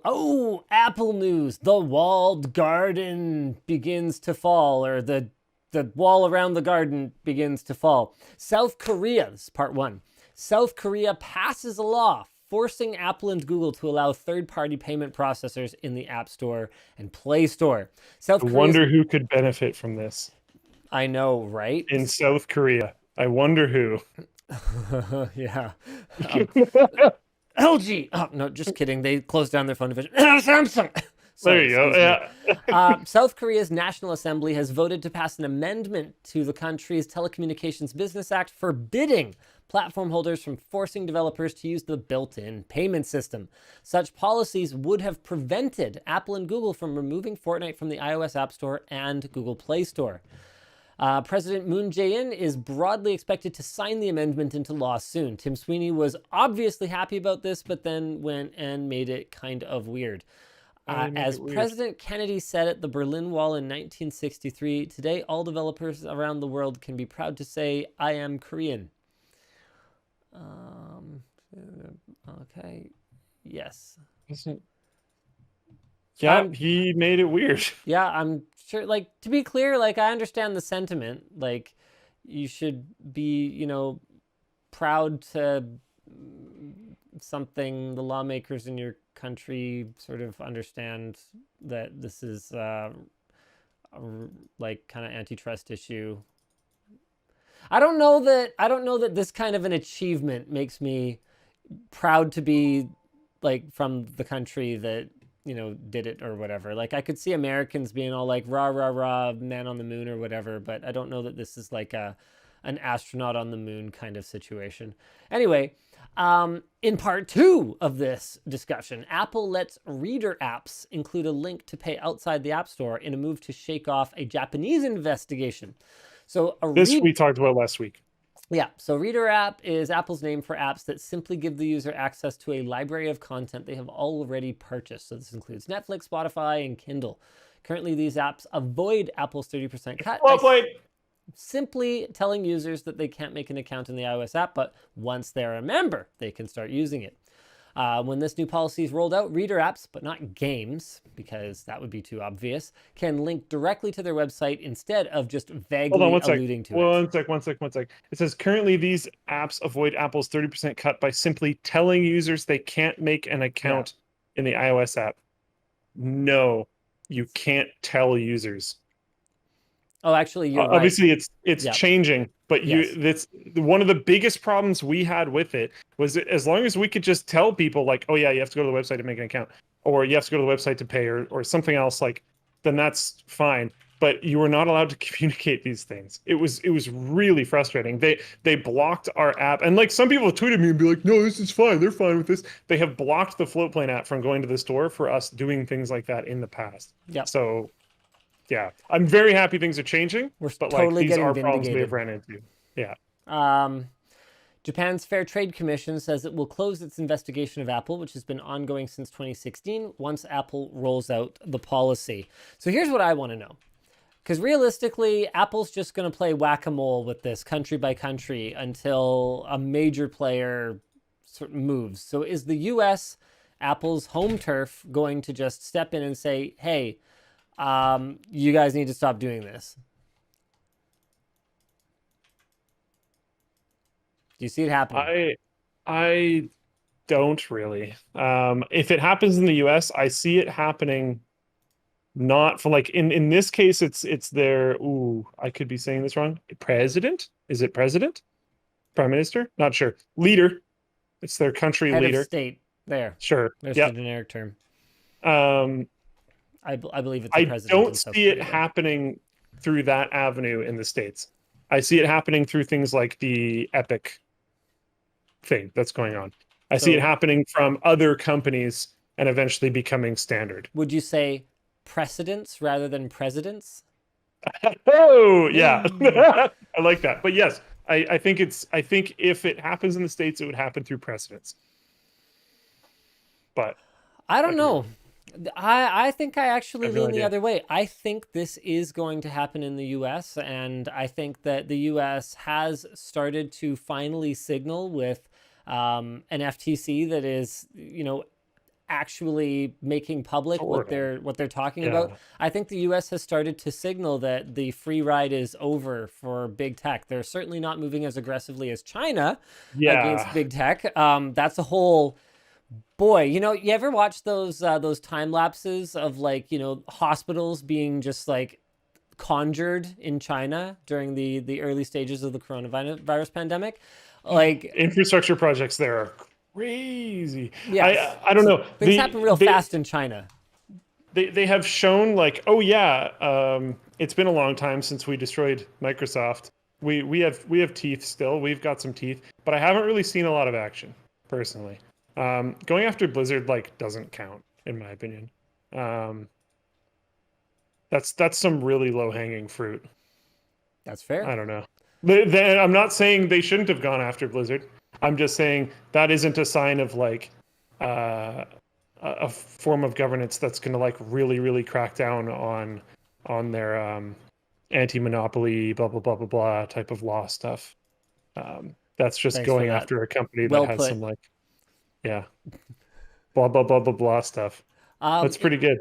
Apple news. The walled garden begins to fall, or the wall around the garden begins to fall. South Korea, this is part one. South Korea passes a law forcing Apple and Google to allow third-party payment processors in the App Store and Play Store. I wonder who could benefit from this. I know, right? In South Korea. I wonder who. Yeah. LG. Oh, no, just kidding. They closed down their phone division. Samsung. Sorry, there you go. Yeah. South Korea's National Assembly has voted to pass an amendment to the country's Telecommunications Business Act forbidding platform holders from forcing developers to use the built-in payment system. Such policies would have prevented Apple and Google from removing Fortnite from the iOS App Store and Google Play Store. President Moon Jae-in is broadly expected to sign the amendment into law soon. Tim Sweeney was obviously happy about this, but then went and made it kind of weird. As President Kennedy said at the Berlin Wall in 1963, today all developers around the world can be proud to say, I am Korean. Okay. Yes. Yeah, he made it weird. Yeah, I'm sure, like, to be clear, like, I understand the sentiment. Like, you should be, proud to something the lawmakers in your country sort of understand that this is like kind of antitrust issue. I don't know that this kind of an achievement makes me proud to be like from the country that did it or whatever. Like, I could see Americans being all like rah rah rah man on the moon or whatever, but I don't know that this is like an astronaut on the moon kind of situation. Anyway, in part two of this discussion, Apple lets reader apps include a link to pay outside the App Store in a move to shake off a Japanese investigation. So this we talked about last week. Yeah, so Reader app is Apple's name for apps that simply give the user access to a library of content they have already purchased. So this includes Netflix, Spotify, and Kindle. Currently, these apps avoid Apple's 30% cut. Well played. Simply telling users that they can't make an account in the iOS app, but once they're a member, they can start using it. When this new policy is rolled out, reader apps, but not games, because that would be too obvious, can link directly to their website instead of just vaguely alluding to it. One sec. It says, currently these apps avoid Apple's 30% cut by simply telling users they can't make an account in the iOS app. No, you can't tell users. Oh, actually, you're obviously right. it's changing, but that's one of the biggest problems we had with it was that as long as we could just tell people like, oh yeah, you have to go to the website to make an account, or you have to go to the website to pay, or something else, like, then that's fine. But you were not allowed to communicate these things. It was really frustrating. They blocked our app, and like some people tweeted me and be like, no, this is fine. They're fine with this. They have blocked the Floatplane app from going to the store for us doing things like that in the past. Yeah. So yeah, I'm very happy things are changing. We're but totally like, these are vindicated. problems we have ran into. Yeah. Japan's Fair Trade Commission says it will close its investigation of Apple, which has been ongoing since 2016, once Apple rolls out the policy. So here's what I want to know. Because realistically, Apple's just going to play whack-a-mole with this country by country until a major player sort of moves. So is the US, Apple's home turf, going to just step in and say, hey, you guys need to stop doing this? Do you see it happening? I don't really. If it happens in the US, I see it happening not for like in this case, it's their I could be saying this wrong. President? Is it president? Prime Minister? Not sure. Leader. It's their country Head leader. Of state. There. Sure. There's the generic term. I believe it's the president. I don't see it happening through that avenue in the States. I see it happening through things like the Epic thing that's going on. I see it happening from other companies and eventually becoming standard. Would you say precedents rather than presidents? Oh, yeah. I like that. But yes, I think if it happens in the States, it would happen through precedents. But I don't know. I think I actually lean the other way. I think this is going to happen in the US, and I think that the US has started to finally signal with an FTC that is, actually making public Sort of. what they're talking about. Yeah. I think the US has started to signal that the free ride is over for big tech. They're certainly not moving as aggressively as China against Yeah. big tech. That's a whole boy. You ever watch those time lapses of like, hospitals being just like conjured in China during the early stages of the coronavirus pandemic? Like, Infrastructure projects there are crazy. yes, I don't know. things happen real fast in China. They have shown like, oh yeah, it's been a long time since we destroyed Microsoft. We have teeth still. We've got some teeth, but I haven't really seen a lot of action personally. Going after Blizzard like doesn't count in my opinion. Um, that's some really low hanging fruit. That's fair. I don't know. I'm not saying they shouldn't have gone after Blizzard. I'm just saying that isn't a sign of like uh, a form of governance that's going to like really really crack down on their anti-monopoly blah blah blah blah blah type of law stuff. That's just Thanks for going that. after a company that Well has put. some like yeah blah blah blah blah blah stuff. Um, That's pretty good.